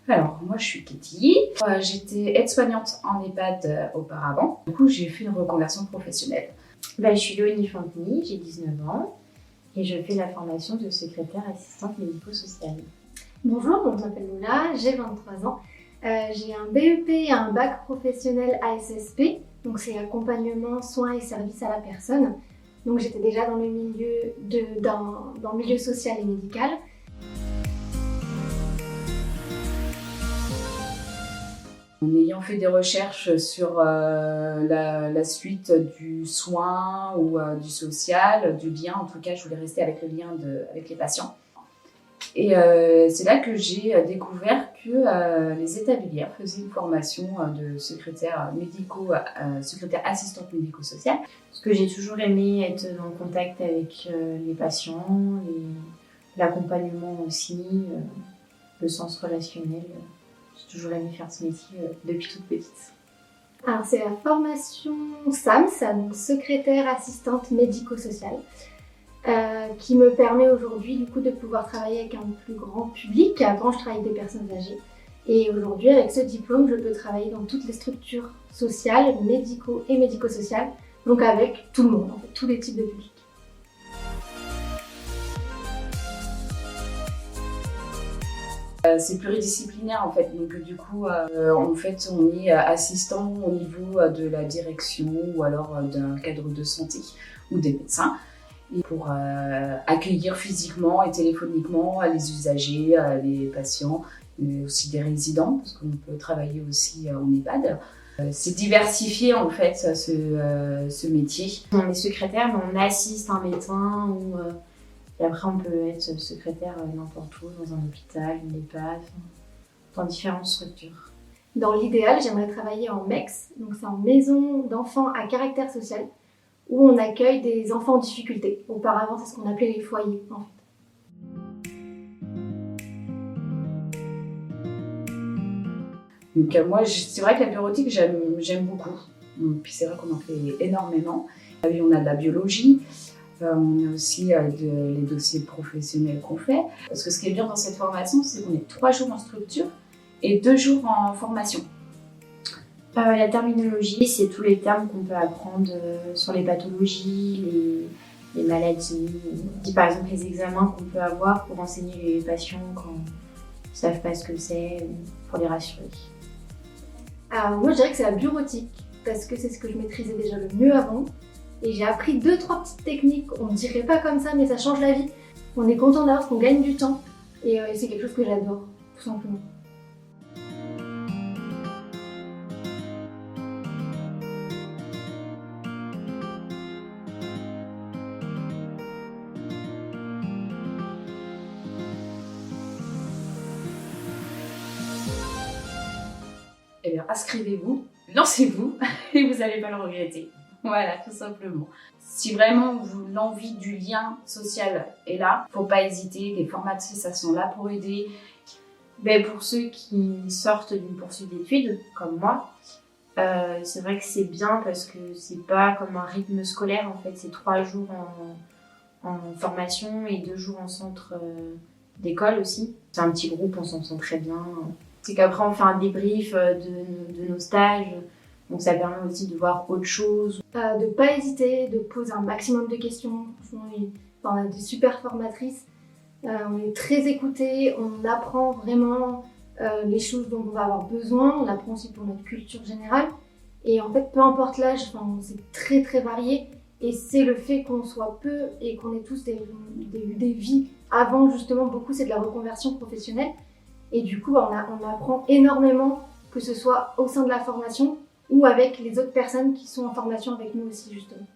Alors, moi, je suis Katie. J'étais aide-soignante en EHPAD auparavant. Du coup, j'ai fait une reconversion professionnelle. Je suis Léonie Fantini, j'ai 19 ans et je fais la formation de secrétaire assistante médico-sociale. Bonjour, donc je m'appelle Lola, j'ai 23 ans. J'ai un BEP et un bac professionnel ASSP, donc c'est accompagnement, soins et services à la personne. Donc j'étais déjà dans le milieu social et médical. En ayant fait des recherches sur la suite du soin ou du social, du lien, en tout cas, je voulais rester avec le lien avec les patients. Et c'est là que j'ai découvert que les établissements faisaient une formation de secrétaire assistante médico-sociale. Parce que j'ai toujours aimé être en contact avec les patients, l'accompagnement aussi, le sens relationnel. J'ai toujours aimé faire ce métier depuis toute petite. Alors c'est la formation SAMS, donc secrétaire assistante médico-sociale, qui me permet aujourd'hui du coup de pouvoir travailler avec un plus grand public. Avant je travaillais avec des personnes âgées et aujourd'hui avec ce diplôme je peux travailler dans toutes les structures sociales, médicaux et médico-sociales, donc avec tout le monde, en fait, tous les types de publics. C'est pluridisciplinaire en fait, donc du coup en fait on est assistant au niveau de la direction ou alors d'un cadre de santé ou des médecins et pour accueillir physiquement et téléphoniquement les usagers, les patients, mais aussi des résidents parce qu'on peut travailler aussi en EHPAD. C'est diversifié en fait ce métier. On est secrétaire mais on assiste un médecin ou et après, on peut être secrétaire n'importe où, dans un hôpital, une EHPAD, dans différentes structures. Dans l'idéal, j'aimerais travailler en MEX, donc c'est en maison d'enfants à caractère social, où on accueille des enfants en difficulté. Auparavant, c'est ce qu'on appelait les foyers, en fait. Donc moi, c'est vrai que la bureautique, j'aime beaucoup. Puis c'est vrai qu'on en fait énormément. On a de la biologie. On a aussi les dossiers professionnels qu'on fait. Parce que ce qui est bien dans cette formation, c'est qu'on est 3 jours en structure et 2 jours en formation. La terminologie, c'est tous les termes qu'on peut apprendre sur les pathologies, les maladies. Par exemple, les examens qu'on peut avoir pour enseigner les patients quand ils ne savent pas ce que c'est, pour les rassurer. Alors moi, je dirais que c'est la bureautique, parce que c'est ce que je maîtrisais déjà le mieux avant. Et j'ai appris 2-3 petites techniques, on ne dirait pas comme ça, mais ça change la vie. On est content d'avoir, parce qu'on gagne du temps. Et c'est quelque chose que j'adore, tout simplement. Eh bien, inscrivez-vous, lancez-vous et vous n'allez pas le regretter. Voilà, tout simplement. Si vraiment l'envie du lien social est là, faut pas hésiter, les formations sont là pour aider. Pour ceux qui sortent d'une poursuite d'études, comme moi, c'est vrai que c'est bien parce que c'est pas comme un rythme scolaire, en fait, c'est 3 jours en formation et 2 jours en centre d'école aussi. C'est un petit groupe, on s'en sent très bien. C'est qu'après on fait un débrief de nos stages. Donc ça permet aussi de voir autre chose. De ne pas hésiter, de poser un maximum de questions. On a des super formatrices. On est très écoutés, on apprend vraiment les choses dont on va avoir besoin. On apprend aussi pour notre culture générale. Et en fait, peu importe l'âge, c'est très très varié. Et c'est le fait qu'on soit peu et qu'on ait tous des vies avant, justement, beaucoup, c'est de la reconversion professionnelle. Et du coup, on apprend énormément, que ce soit au sein de la formation, ou avec les autres personnes qui sont en formation avec nous aussi, justement.